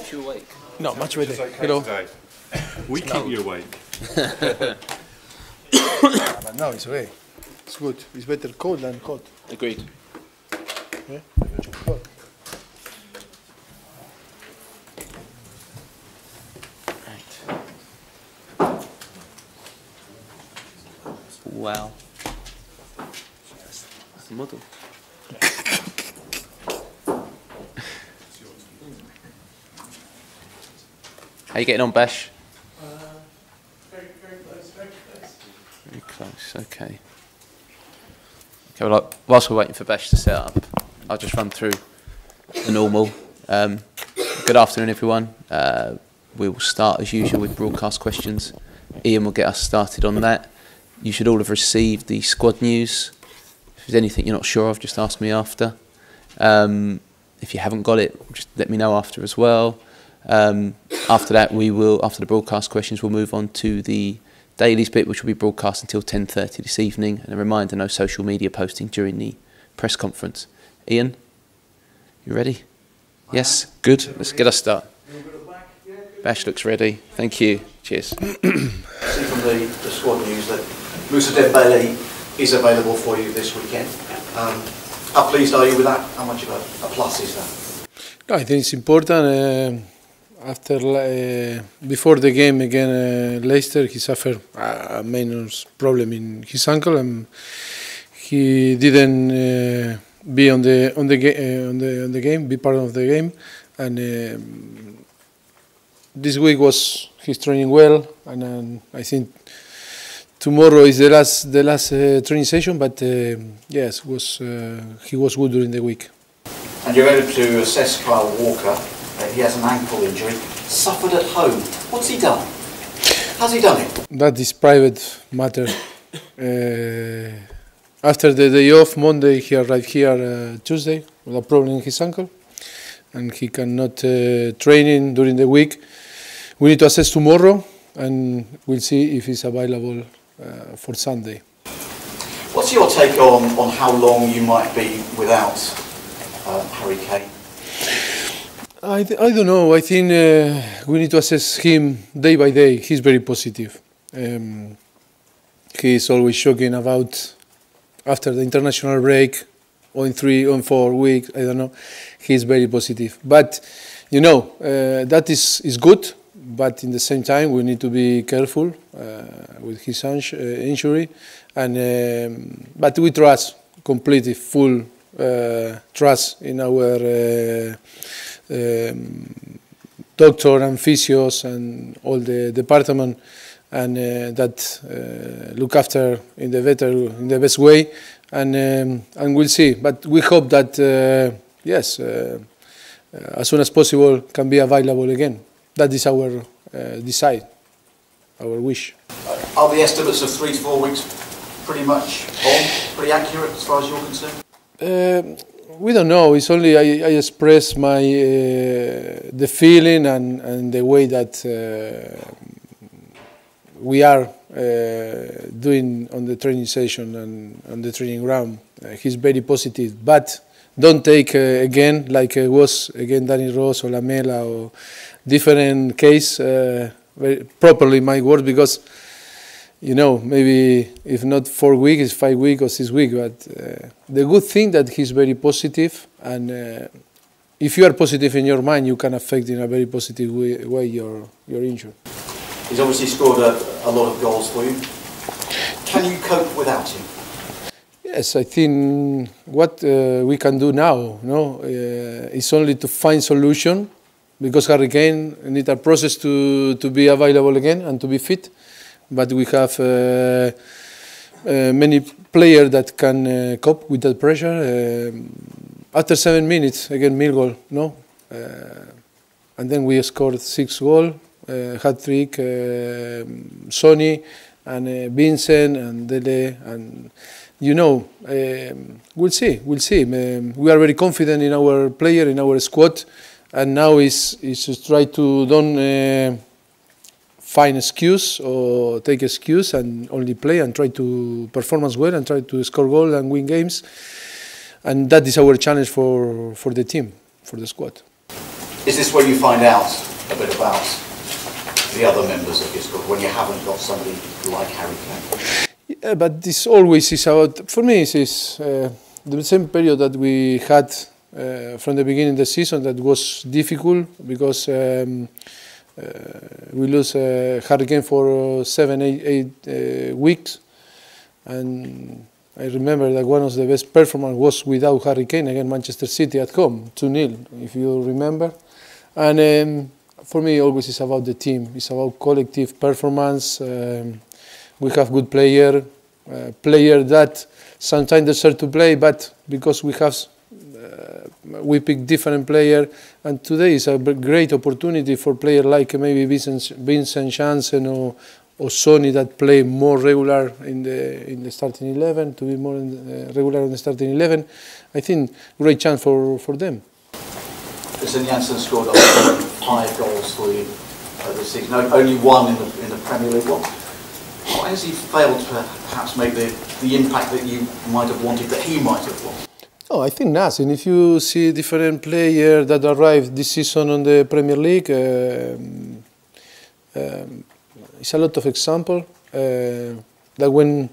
keeps you awake? No, much better. Okay Hello. today. We keep you awake. But no, it's okay. It's good. It's better cold than hot. Agreed. Yeah? Hot. Wow. Model. How you getting on, Besh? Very close, very close. Very close, okay. Okay, well, whilst we're waiting for Besh to set up, I'll just run through the normal. Good afternoon, everyone. We will start, as usual, with broadcast questions. Ian will get us started on that. You should all have received the squad news. If there's anything you're not sure of, just ask me after. If you haven't got it, just let me know after as well. After that, after the broadcast questions, we'll move on to the dailies bit, which will be broadcast until 10:30 this evening. And a reminder, no social media posting during the press conference. Ian, you ready? Yes, good. Let's get us started. Bash looks ready. Thank you. Cheers. See from the squad news that Moussa Dembele is available for you this weekend. How pleased are you with that? How much of a plus is that? No, I think it's important. Before the game again, Leicester, he suffered a minor problem in his ankle, and he didn't be on the game, be part of the game, and this week he's training well, and I think tomorrow is the last training session. But yes, he was good during the week. And you're able to assess Kyle Walker. He has an ankle injury, suffered at home. What's he done? How's he done it? That is private matter. After the day off, Monday, he arrived here Tuesday with a problem in his ankle, and he cannot train during the week. We need to assess tomorrow, and we'll see if he's available for Sunday. What's your take on how long you might be without Harry Kane? I don't know. I think we need to assess him day by day. He's very positive. He's always shocking about after the international break, on 3, on 4 weeks, I don't know. He's very positive. But, you know, that is good. But in the same time, we need to be careful with his injury. But we trust, completely full trust in our doctor and physios and all the department, and that look after in the best way, and we'll see. But we hope that yes, as soon as possible can be available again. That is our desire, our wish. Are the estimates of 3 to 4 weeks pretty much pretty accurate as far as you're concerned? We don't know. It's only I express my the feeling and the way that we are doing on the training session and on the training ground. He's very positive, but don't take again like it was again Danny Rose or Lamela or different case very properly my word, because you know, maybe if not 4 weeks, it's 5 weeks or 6 weeks. But the good thing that he's very positive, and if you are positive in your mind, you can affect in a very positive way your injury. He's obviously scored a lot of goals for you. Can you cope without him? Yes, I think what we can do now, is only to find solution, because Harry Kane needs a process to be available again and to be fit. But we have many players that can cope with that pressure. After 7 minutes, again, Mill goal, and then we scored 6 goals, hat-trick, Sonny, and Vincent, and Dele, and we'll see. We are very confident in our player, in our squad, and now is to try to don't find excuse or take excuse and only play and try to perform as well and try to score goals and win games. And that is our challenge for the team, for the squad. Is this where you find out a bit about the other members of your squad, when you haven't got somebody like Harry Kane? Yeah, but this always is about, for me, it's the same period that we had from the beginning of the season that was difficult because we lose Harry Kane for 7-8 weeks, and I remember that one of the best performances was without Harry Kane against Manchester City at home, 2-0, if you remember. And for me, always it's about the team. It's about collective performance. We have good player that sometimes deserve to play, but because we pick different player, and today is a great opportunity for player like maybe Vincent Janssen or Sonny that play more regular in the starting 11, to be more regular in the starting 11. I think great chance for them. Vincent Janssen scored 5 goals for you this season, only one in the Premier League. Why has he failed to perhaps make the impact that you might have wanted, that he might have wanted? Oh, I think nothing. If you see different players that arrived this season on the Premier League, it's a lot of example that when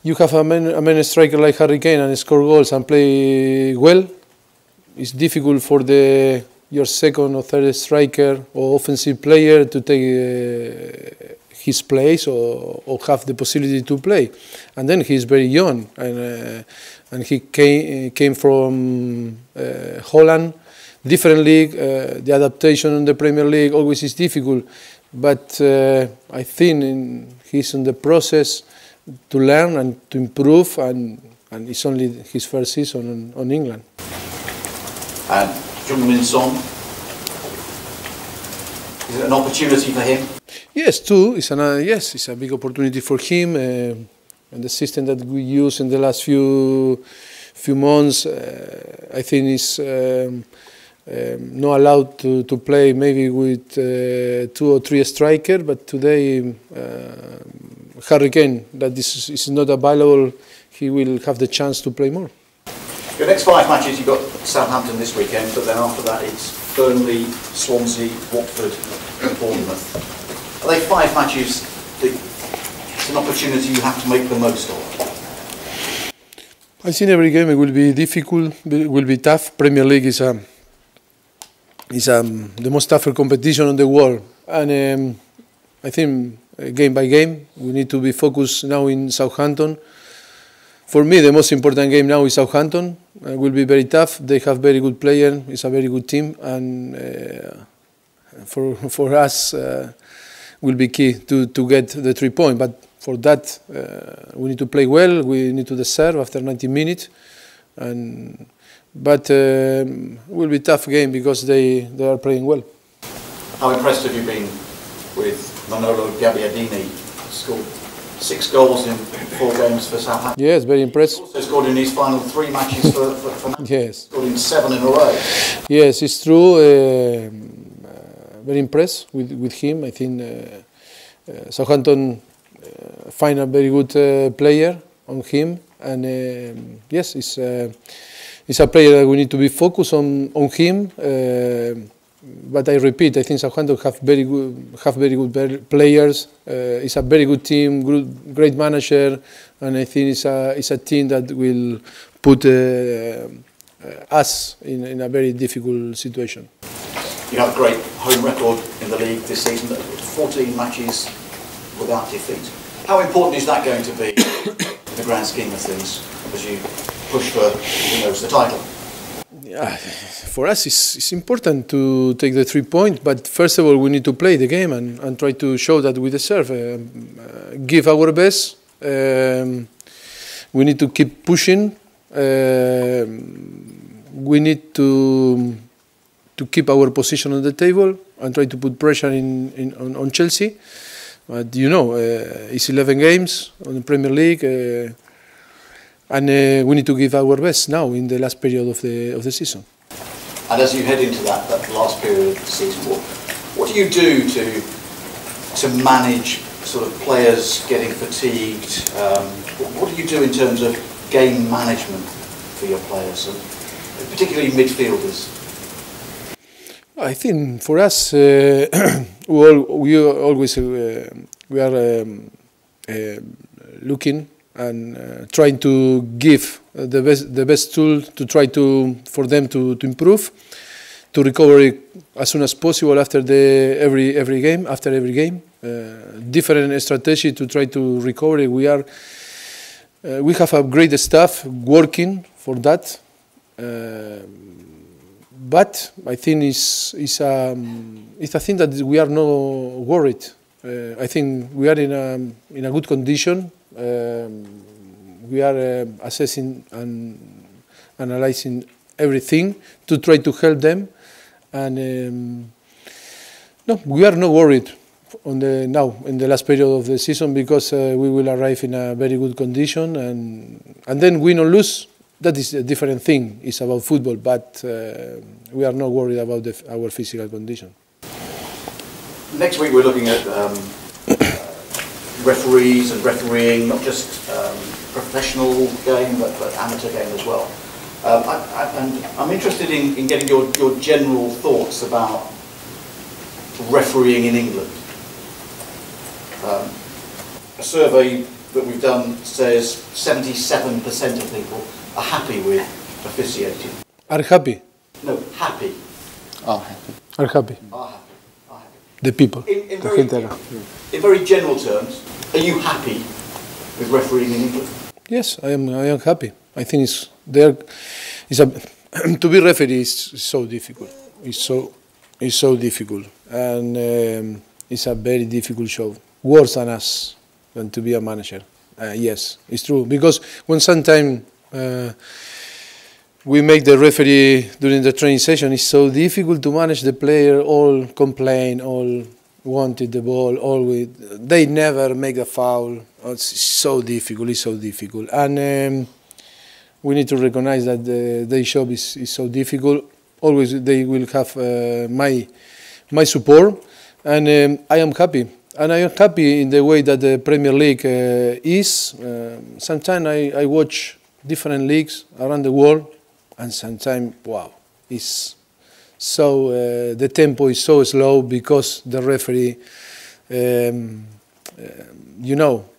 you have a main striker like Harry Kane and score goals and play well, it's difficult for your second or third striker or offensive player to take his place or have the possibility to play. And then he's very young, and he came from Holland, different league. The adaptation in the Premier League always is difficult, but I think he's in the process to learn and to improve, and it's only his first season on England. And Heung-min Son, is it an opportunity for him? Yes, too. It's a big opportunity for him. And the system that we use in the last few months, I think is not allowed to play maybe with 2 or 3 strikers. But today, Harry Kane, that this is not available, he will have the chance to play more. Your next 5 matches, you've got Southampton this weekend, but then after that it's Burnley, Swansea, Watford and Bournemouth. Are they 5 matches that it's an opportunity you have to make the most of? I think every game it will be difficult, it will be tough. Premier League is the most tougher competition in the world. And I think game by game, we need to be focused now in Southampton. For me, the most important game now is Southampton. It will be very tough. They have very good players. It's a very good team, and for us, will be key to get the 3 points. But for that, we need to play well. We need to deserve after 90 minutes, but it will be a tough game because they are playing well. How impressed have you been with Manolo Gabbiadini? Scored 6 goals in 4 games for Southampton. Yes, very impressed. He also scored in his final 3 matches for Manchester. Yes. Scored in 7 in a row. Yes, it's true. Very impressed with him. I think Southampton find a very good player on him, and yes, it's a player that we need to be focused on him. But I repeat, I think Southampton have very good players. It's a very good team, great manager, and I think it's a team that will put us in a very difficult situation. You have a great home record in the league this season, 14 matches without defeat. How important is that going to be in the grand scheme of things as you push for, who knows, the title? Yeah, for us it's important to take the 3 points, but first of all we need to play the game and try to show that we deserve, give our best. We need to keep pushing. We need to keep our position on the table and try to put pressure on Chelsea. But you know, it's 11 games on the Premier League. And we need to give our best now in the last period of the season. And as you head into that last period of the season, what do you do to manage sort of players getting fatigued? What do you do in terms of game management for your players, and particularly midfielders? I think for us, we are looking and trying to give the best tool to try for them to improve, to recover as soon as possible after every game. Different strategy to try to recover. We have a great staff working for that. But I think it's a thing that we are not worried. I think we are in a good condition. We are assessing and analyzing everything to try to help them, and no, we are not worried now in the last period of the season, because we will arrive in a very good condition, and then win or lose. That is a different thing. It's about football, but we are not worried about our physical condition. Next week we're looking at referees and refereeing, not just professional game, but amateur game as well. And I'm interested in getting your general thoughts about refereeing in England. A survey that we've done says 77% of people are happy with officiating. Are happy? No, happy. Are happy. Are happy. Are happy. Are happy. The people. In very general terms, are you happy with refereeing in England? Yes, I am happy. I think to be referee is so difficult. It's so difficult, and it's a very difficult job. Worse than us, than to be a manager. Yes, it's true, because when sometimes we make the referee during the training session, it's so difficult to manage the player. All complain, all wanted the ball, they never make a foul. It's so difficult. It's so difficult, and we need to recognize that their job is so difficult. Always they will have my support, and I am happy. And I am happy in the way that the Premier League is. Sometimes I watch different leagues around the world, and sometimes, wow, it's so the tempo is so slow, because the referee,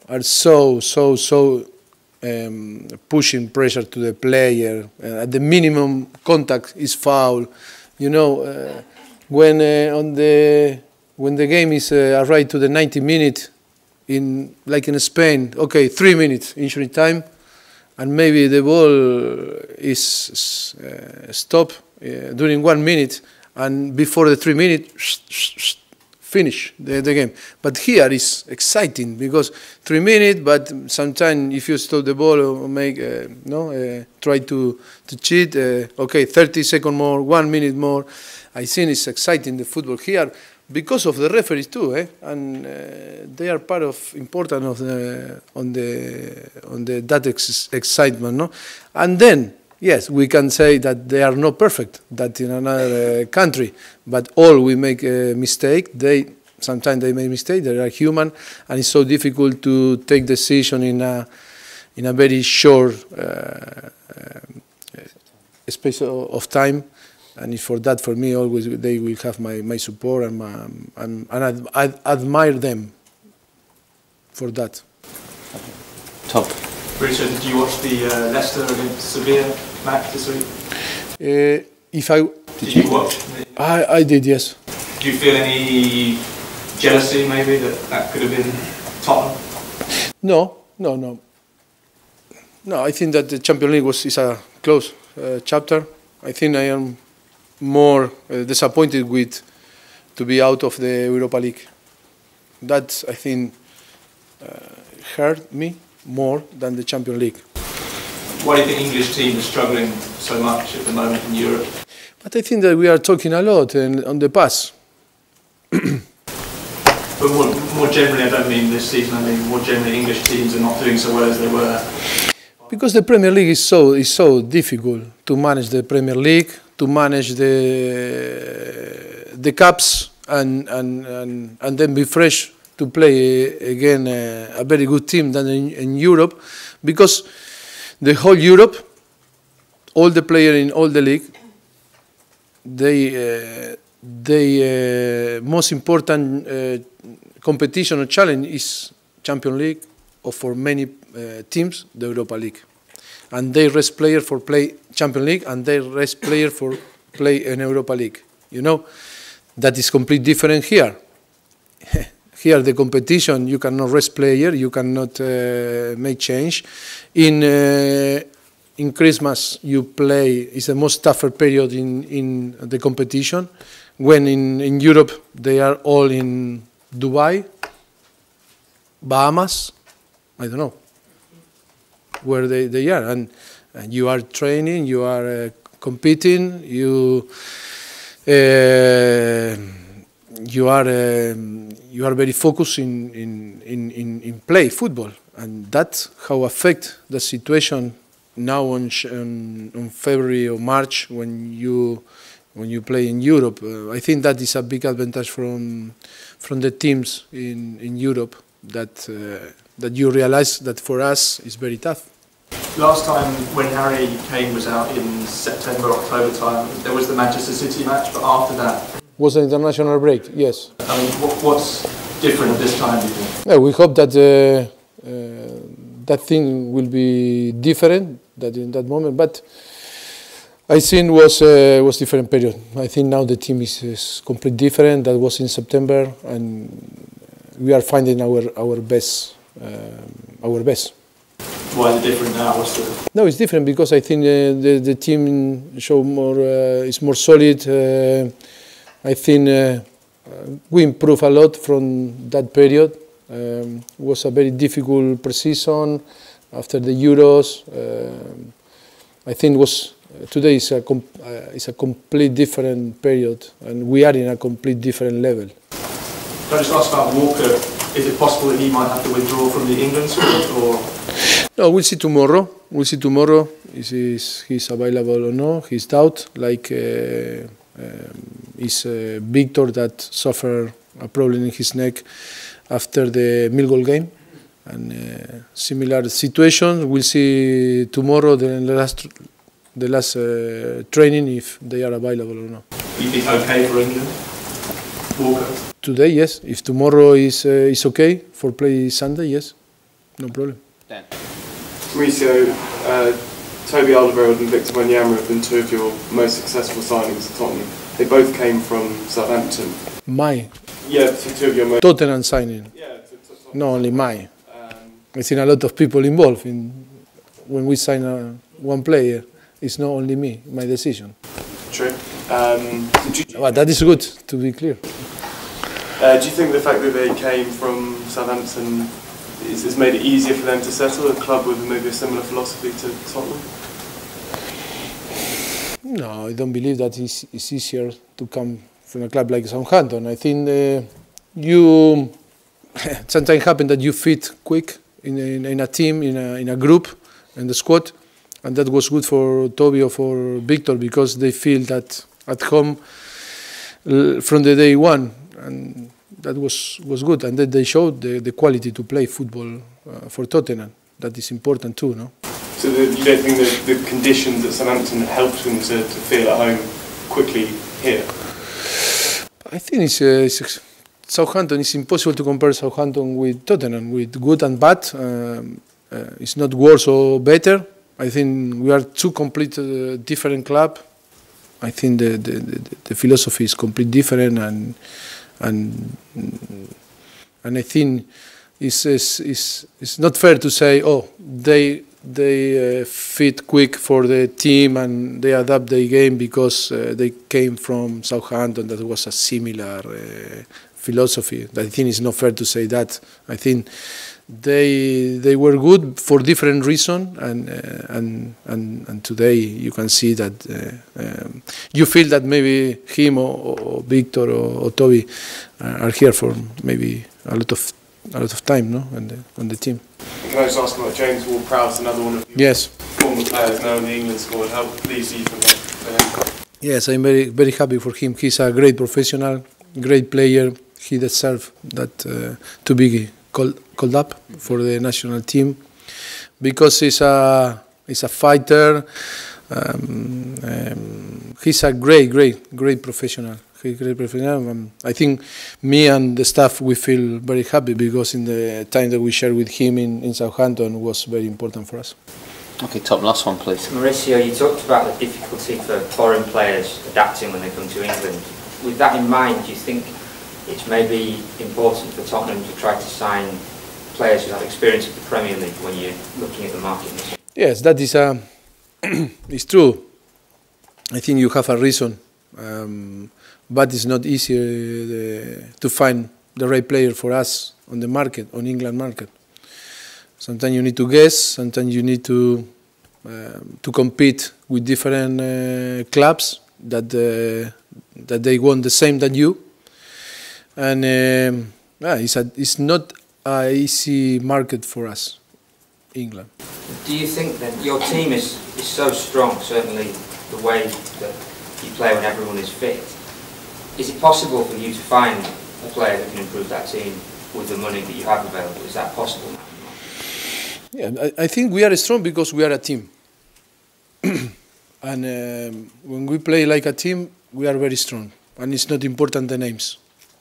are so pushing pressure to the player. At the minimum contact is foul. When the game is arrived to the 90 minutes, like in Spain, okay, 3 minutes injury time, and maybe the ball is stopped during 1 minute, and before the 3 minutes, finish the game. But here it's exciting, because 3 minutes, but sometimes if you stop the ball or make try to cheat, okay, 30 seconds more, 1 minute more. I think it's exciting, the football here, because of the referees too, and they are part of important of that excitement, no? And then, yes, we can say that they are not perfect, that in another country, but all we make a mistake. Sometimes they make mistake. They are human, and it's so difficult to take decision in a very short space of time. And for that, for me, always they will have my support, and I admire them for that. Top. Mauricio, did you watch the Leicester against Sevilla match this week? Did you watch? I did, yes. Do you feel any jealousy, maybe, that could have been Tottenham? No. I think that the Champions League is a close chapter. I think I am more disappointed to be out of the Europa League. That, I think, hurt me more than the Champions League. Why do you think English teams are struggling so much at the moment in Europe? But I think that we are talking a lot on the past. But more generally, I don't mean this season, I mean more generally English teams are not doing so well as they were. Because the Premier League is so difficult to manage, the Premier League, to manage the cups, and then be fresh to play again a very good team than in Europe, because the whole Europe, all the players in all the league, they the most important competition or challenge is Champions League, or for many teams, the Europa League. And they rest player for play Champions League, and they rest player for play in Europa League. You know, that is completely different here. Here, the competition, you cannot rest player, you cannot make change. In Christmas, you play, it's the most tougher period in the competition. When in Europe, they are all in Dubai, Bahamas, I don't know where they are. And you are training, you are competing, you are very focused in play football, and that's how affect the situation now on February or March when you play in Europe. I think that is a big advantage from the teams in Europe, that you realize that for us it's very tough. Last time when Harry Kane was out in September, October time, there was the Manchester City match, but after that was an international break, yes. I mean, what's different this time, do you think? Yeah, we hope that that thing will be different that in that moment, but I think was different period. I think now the team is completely different. That was in September, and we are finding our best. Why is it different now? No, it's different because I think the team show more is more solid. I think we improved a lot from that period. It was a very difficult pre-season after the Euros. I think today is a complete different period, and we are in a complete different level. Can I just ask about Walker? Is it possible that he might have to withdraw from the England squad, or? No, we'll see tomorrow. We'll see tomorrow if he's available or no. He's doubt, like is Victor that suffered a problem in his neck after the Millwall game, and similar situation. We'll see tomorrow the last training if they are available or not. You think okay for England, Walker? Today, yes. If tomorrow is okay for play Sunday, yes, no problem. Dan. Mauricio, Toby Alderweireld and Victor Wanyama have been two of your most successful signings at Tottenham. They both came from Southampton. Yeah, two of your most... Tottenham signing. Yeah, not only mine. I've seen a lot of people involved when we sign one player. It's not only me, my decision. True. Well, that is good, to be clear. Do you think the fact that they came from Southampton has made it easier for them to settle, a club with maybe a similar philosophy to Tottenham? No, I don't believe that it's easier to come from a club like Southampton. I think sometimes happen that you fit quick in a team, in a group, in the squad, and that was good for Toby or for Victor because they feel that at home from the day one, and that was good. And then they showed the quality to play football for Tottenham. That is important too, no? So you don't think that the conditions at Southampton helped them to feel at home quickly here? I think Southampton. It's impossible to compare Southampton with Tottenham, with good and bad. It's not worse or better. I think we are two complete different clubs. I think the philosophy is completely different, and I think it's not fair to say, oh, they fit quick for the team and they adapt their game because they came from Southampton. That was a similar philosophy. I think it's not fair to say that. I think they were good for different reasons, and today you can see that you feel that maybe him or Victor or Toby are here for maybe a lot of time, no, on the team. Can I just ask about James Ward-Prowse, another one of your former players now in the England squad? How pleased are you for him? Yes, I'm very, very happy for him. He's a great professional, great player. He deserves that to be called up for the national team because he's a fighter. He's a great professional. great professional. I think me and the staff, we feel very happy because in the time that we shared with him in Southampton was very important for us. Okay, Tom, last one, please. Mauricio, you talked about the difficulty for foreign players adapting when they come to England. With that in mind, do you think it's maybe important for Tottenham to try to sign players who have experience of the Premier League when you're looking at the market? Yes, that is it's true. I think you have a reason, but it's not easy to find the right player for us on the market, on England market. Sometimes you need to guess. Sometimes you need to compete with different clubs that they want the same than you, and it's not an easy market for us, England. Do you think that your team is so strong, certainly the way that you play when everyone is fit? Is it possible for you to find a player that can improve that team with the money that you have available? Is that possible now? Yeah, I think we are strong because we are a team. And when we play like a team, we are very strong. And it's not important the names.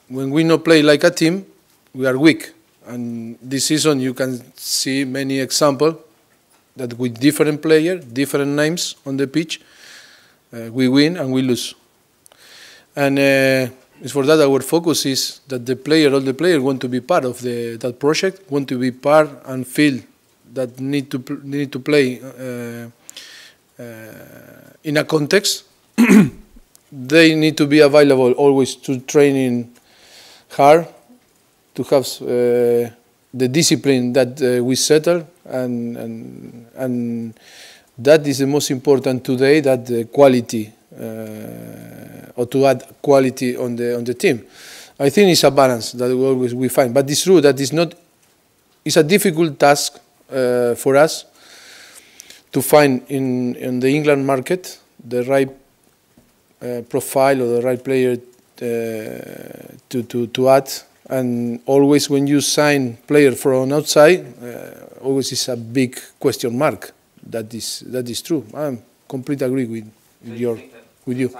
When we not play like a team, we are weak. And this season you can see many examples that with different players, different names on the pitch, we win and we lose. And it's for that our focus is that all the players want to be part of that project, want to be part and feel that need to play in a context. They need to be available always to training hard, to have the discipline that we settle, and that is the most important today. That the quality or to add quality on the team. I think it's a balance that we find, but it's true that it's a difficult task for us to find in the England market the right profile or the right player to add. And always when you sign player from outside, always is a big question mark. That is true. I completely agree with you.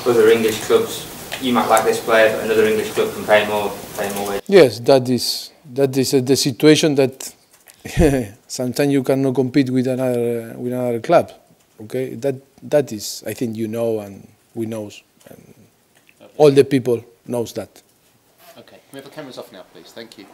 Other English clubs, you might like this player, but another English club can pay more wages. Yes, that is the situation that sometimes you cannot compete with another club. Okay, that is, I think you know and we know, and all the people knows that. Okay, can we have the cameras off now, please? Thank you.